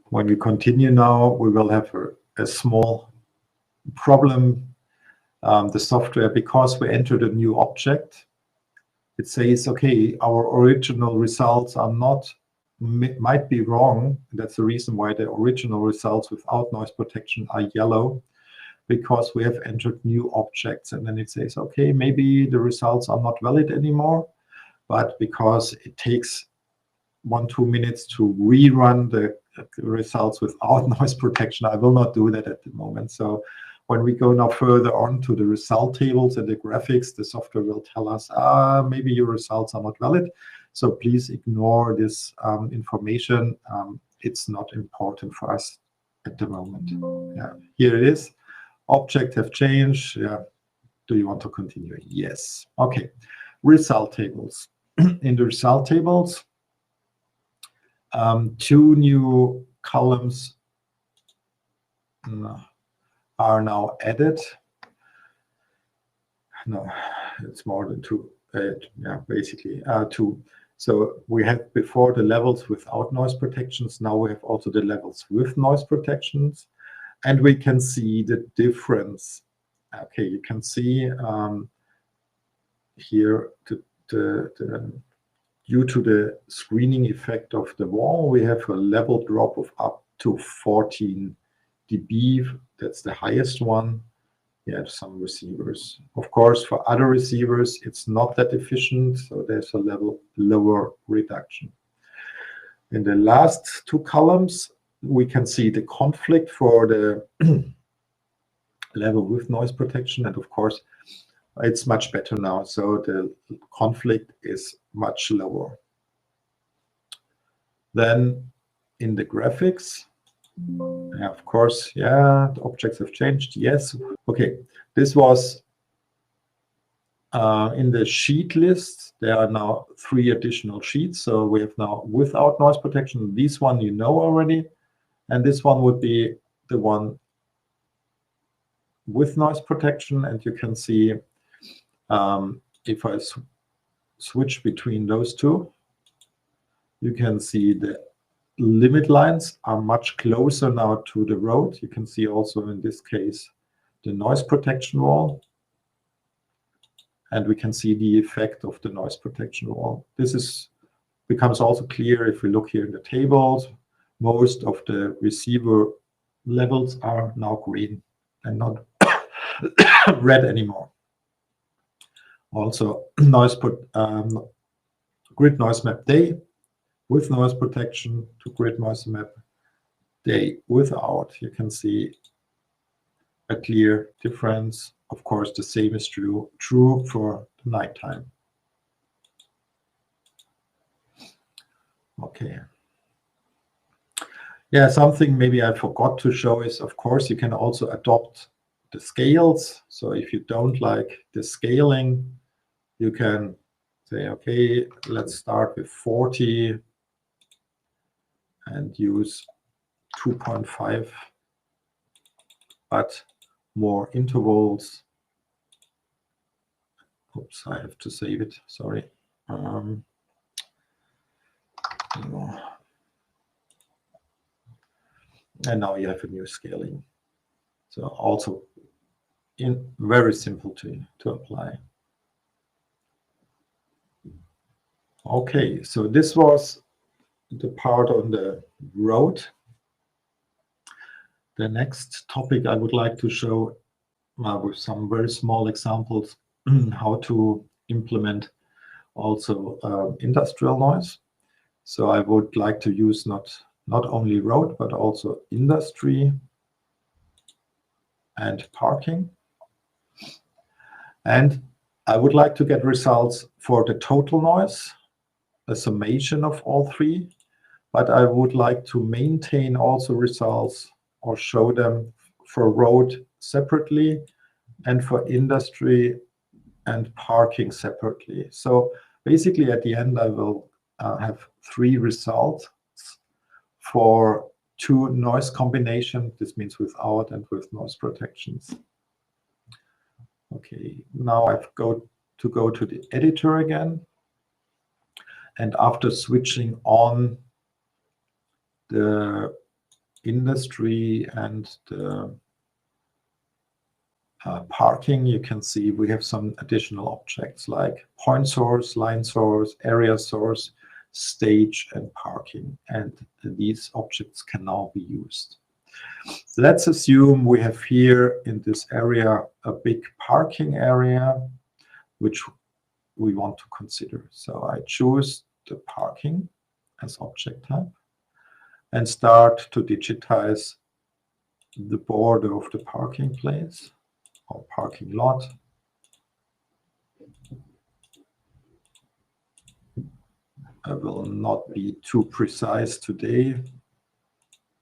When we continue now, we will have a small problem. The software, because we entered a new object, it says, okay, our original results are not, might be wrong. That's the reason why the original results without noise protection are yellow, because we have entered new objects. And then it says, okay, maybe the results are not valid anymore, but because it takes 1-2 minutes to rerun the results without noise protection, I will not do that at the moment. So when we go now further on to the result tables and the graphics, the software will tell us, maybe your results are not valid. So please ignore this information. It's not important for us at the moment. Yeah, here it is. Object have changed. Yeah. Do you want to continue? Yes. Okay. Result tables. In the result tables, 2 new columns are now added. No, it's more than 2. Yeah, basically 2. So we had before the levels without noise protections. Now we have also the levels with noise protections, and we can see the difference. Okay, you can see here due to the screening effect of the wall, we have a level drop of up to 14 dB. That's the highest one. Yeah, some receivers. Of course, for other receivers, it's not that efficient, so there's a level lower reduction. In the last 2 columns, we can see the conflict for the level with noise protection, and of course, It's much better now, so the conflict is much lower. Then in the graphics, yeah, of course, yeah, the objects have changed. Yes. Okay, this was in the sheet list. There are now 3 additional sheets. So we have now without noise protection. This one you know already. And this one would be the one with noise protection. And you can see if I switch between those two, you can see the limit lines are much closer now to the road. You can see also in this case the noise protection wall. And we can see the effect of the noise protection wall. This becomes also clear if we look here in the tables. Most of the receiver levels are now green and not red anymore. Also, grid noise map day with noise protection to grid noise map day without. You can see a clear difference. Of course, the same is true for the nighttime. Okay. Yeah, something maybe I forgot to show is, of course, you can also adopt the scales. So if you don't like the scaling, you can say, okay, let's start with 40 and use 2.5, but more intervals. Oops, I have to save it, sorry. And now you have a new scaling. So also very simple to apply. Okay, so this was the part on the road. The next topic I would like to show with some very small examples how to implement also industrial noise. So I would like to use not only road, but also industry and parking. And I would like to get results for the total noise, a summation of all 3, but I would like to maintain also results or show them for road separately and for industry and parking separately. So basically at the end, I will have 3 results for 2 noise combinations. This means without and with noise protections. Okay, now I've got to go to the editor again. And after switching on the industry and the parking, you can see we have some additional objects like point source, line source, area source, stage, and parking. And these objects can now be used. Let's assume we have here in this area a big parking area, which we want to consider. So I choose the parking as object type and start to digitize the border of the parking place or parking lot. I will not be too precise today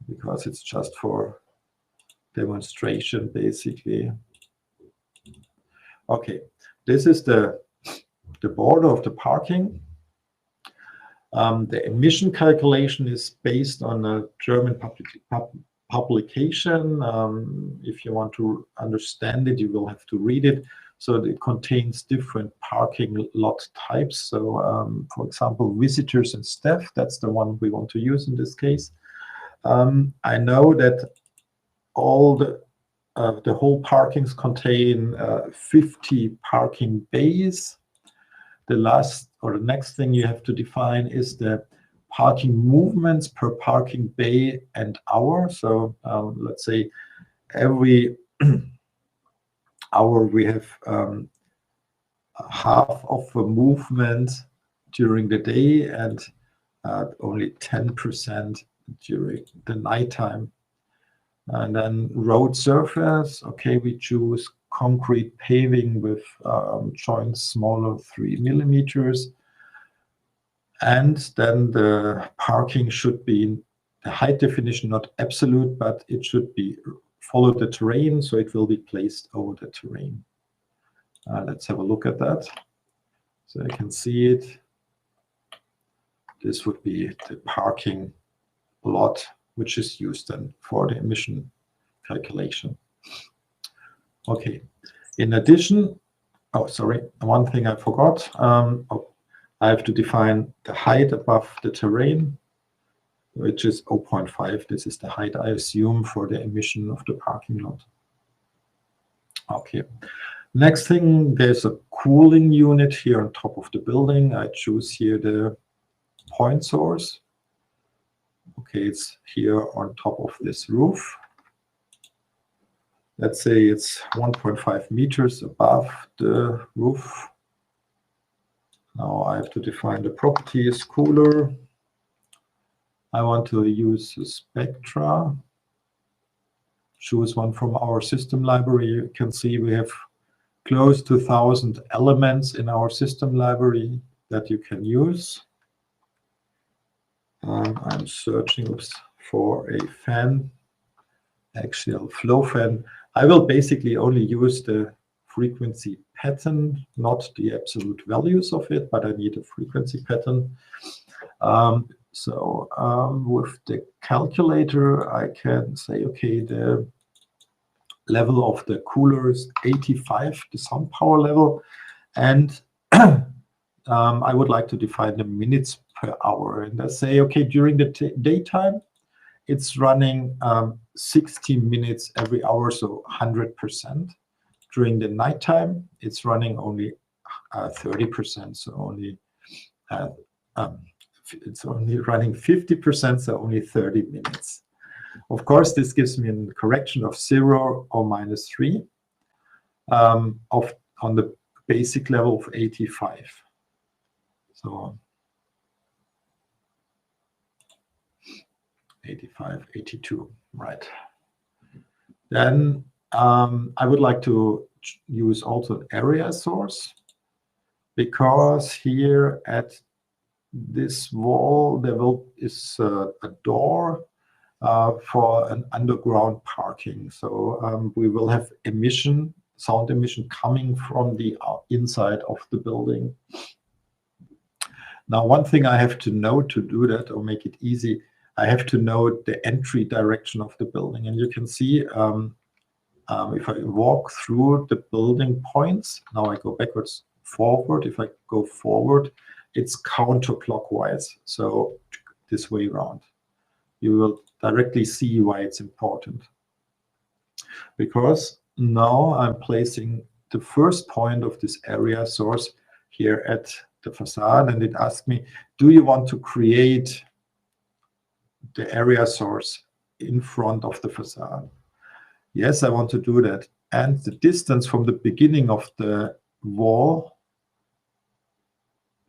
because it's just for demonstration, basically. Okay, this is the border of the parking. The emission calculation is based on a German publication. If you want to understand it, you will have to read it. So it contains different parking lot types. So, for example, visitors and staff, that's the one we want to use in this case. I know that all the whole parkings contain 50 parking bays. The last or the next thing you have to define is the parking movements per parking bay and hour. So let's say every hour we have half of a movement during the day and only 10% during the nighttime. And then road surface, okay, we choose concrete paving with joints smaller 3 millimeters. And then the parking should be in the height definition, not absolute, but it should be follow the terrain, so it will be placed over the terrain. Let's have a look at that. So I can see it. This would be the parking lot, which is used then for the emission calculation. Okay. In addition, oh, sorry, one thing I forgot. I have to define the height above the terrain, which is 0.5. This is the height I assume for the emission of the parking lot. Okay. Next thing, there's a cooling unit here on top of the building. I choose here the point source. Okay, it's here on top of this roof. Let's say it's 1.5 meters above the roof. Now I have to define the properties, cooler. I want to use a spectra. Choose one from our system library. You can see we have close to 1,000 elements in our system library that you can use. I'm searching for a fan, axial flow fan. I will basically only use the frequency pattern, not the absolute values of it, but I need a frequency pattern. With the calculator, I can say, okay, the level of the cooler is 85, the sound power level, and I would like to define the minutes per hour. And I say, okay, during the daytime, it's running 60 minutes every hour, so 100%. During the nighttime, it's running only 30%, so only it's only running 50%, so only 30 minutes. Of course, this gives me a correction of 0 or -3 on the basic level of 85. So 85, 82, right. Then I would like to use also an area source, because here at this wall there is a door for an underground parking. So we will have sound emission coming from the inside of the building. Now, one thing I have to know to do that, or make it easy, I have to know the entry direction of the building. And you can see if I walk through the building points, now I go backwards, forward. If I go forward, it's counterclockwise. So this way around. You will directly see why it's important. Because now I'm placing the first point of this area source here at the facade, and it asks me, do you want to create the area source in front of the facade? Yes, I want to do that. And the distance from the beginning of the wall,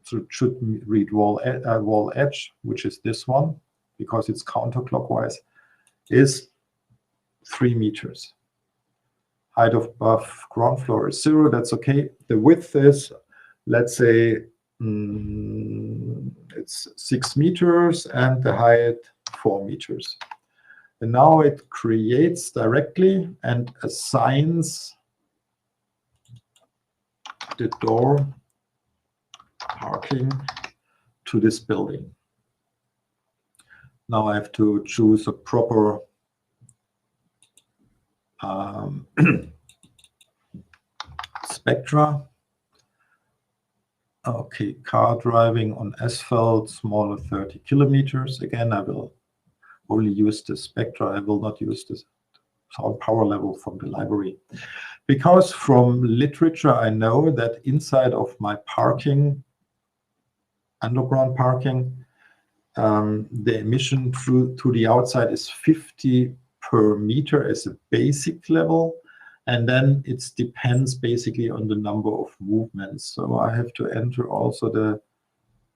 so it should read wall edge, which is this one, because it's counterclockwise, is 3 meters. Height above ground floor is 0. That's okay. The width is, let's say, it's 6 meters, and the height 4 meters. And now it creates directly and assigns the door parking to this building. Now I have to choose a proper spectra. Okay, car driving on asphalt, smaller 30 kilometers. Again, I will only use the spectra. I will not use the sound power level from the library. Because from literature, I know that inside of my parking, underground parking, the emission to the outside is 50 per meter as a basic level. And then it depends basically on the number of movements. So I have to enter also the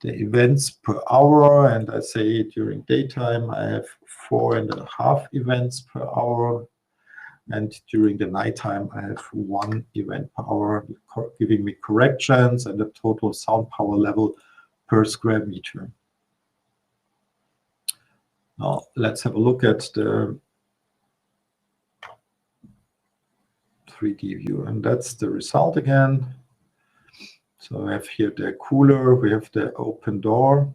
events per hour. And I say during daytime, I have 4.5 events per hour. And during the nighttime, I have 1 event power giving me corrections and a total sound power level per square meter. Now let's have a look at the 3D view, and that's the result again. So I have here the cooler, we have the open door.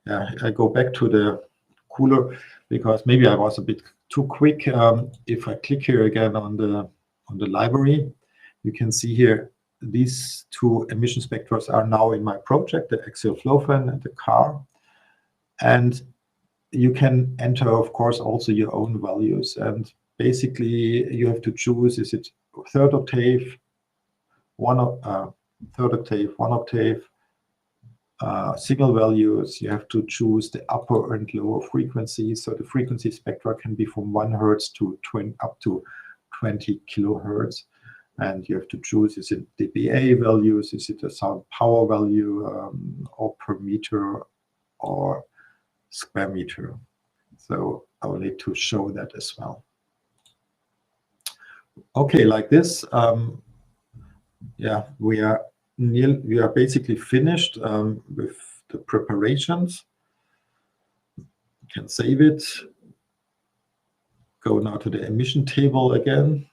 Yeah, I go back to the cooler because maybe I was a bit too quick. If I click here again on the library, you can see here these 2 emission spectra are now in my project, the axial flow fan and the car. And you can enter, of course, also your own values. And basically, you have to choose: is it 3rd octave, 3rd octave, 1 octave, signal values. You have to choose the upper and lower frequencies. So the frequency spectra can be from 1 Hertz to up to 20 kilohertz. And you have to choose: is it dBA values, is it a sound power value, or per meter or square meter. So I will need to show that as well. Okay, like this. Yeah, we are basically finished with the preparations. You can save it. Go now to the emission table again.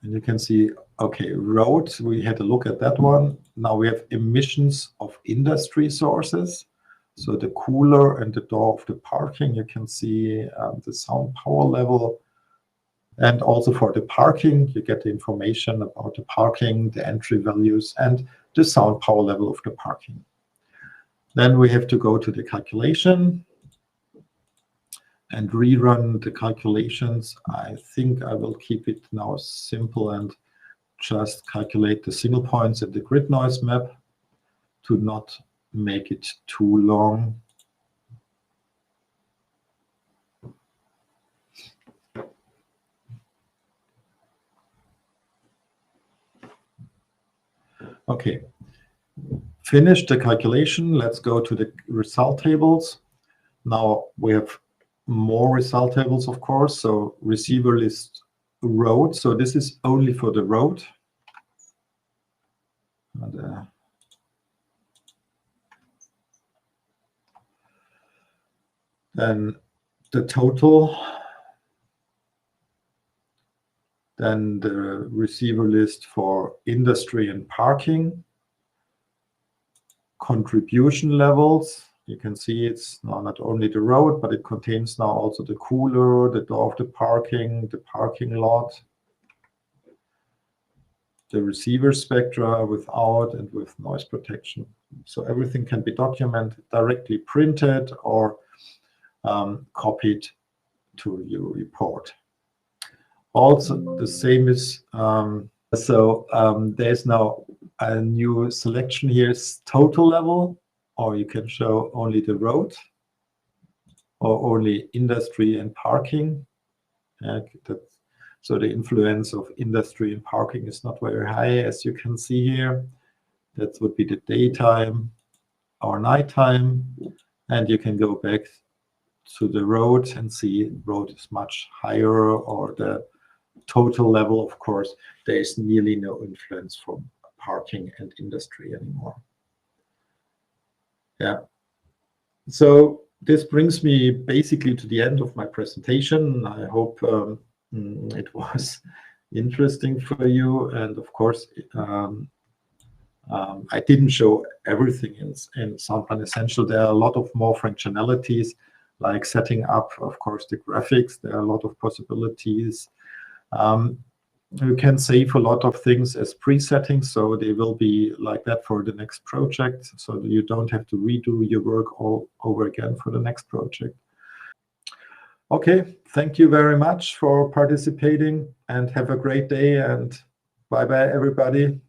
And you can see, okay, road, we had a look at that one. Now we have emissions of industry sources. So the cooler and the door of the parking, you can see the sound power level. And also for the parking, you get the information about the parking, the entry values, and the sound power level of the parking. Then we have to go to the calculation and rerun the calculations. I think I will keep it now simple and just calculate the signal points and the grid noise map to not make it too long. Okay, finish the calculation. Let's go to the result tables. Now we have more result tables, of course. So receiver list road. So this is only for the road. And, then the total. Then the receiver list for industry and parking. Contribution levels. You can see it's now not only the road, but it contains now also the cooler, the door of the parking lot, the receiver spectra without and with noise protection. So everything can be documented, directly printed, or copied to your report. Also, the same is, there's now a new selection here, is total level, or you can show only the road, or only industry and parking. So the influence of industry and parking is not very high, as you can see here. That would be the daytime or nighttime. And you can go back to the road and see road is much higher, or the total level. Of course, there is nearly no influence from parking and industry anymore. Yeah. So this brings me basically to the end of my presentation. I hope it was interesting for you. And of course, I didn't show everything in SoundPLANessential. There are a lot of more functionalities, like setting up, of course, the graphics. There are a lot of possibilities. You can save a lot of things as presettings, so they will be like that for the next project, so that you don't have to redo your work all over again for the next project. Okay, thank you very much for participating, and have a great day, and bye-bye, everybody.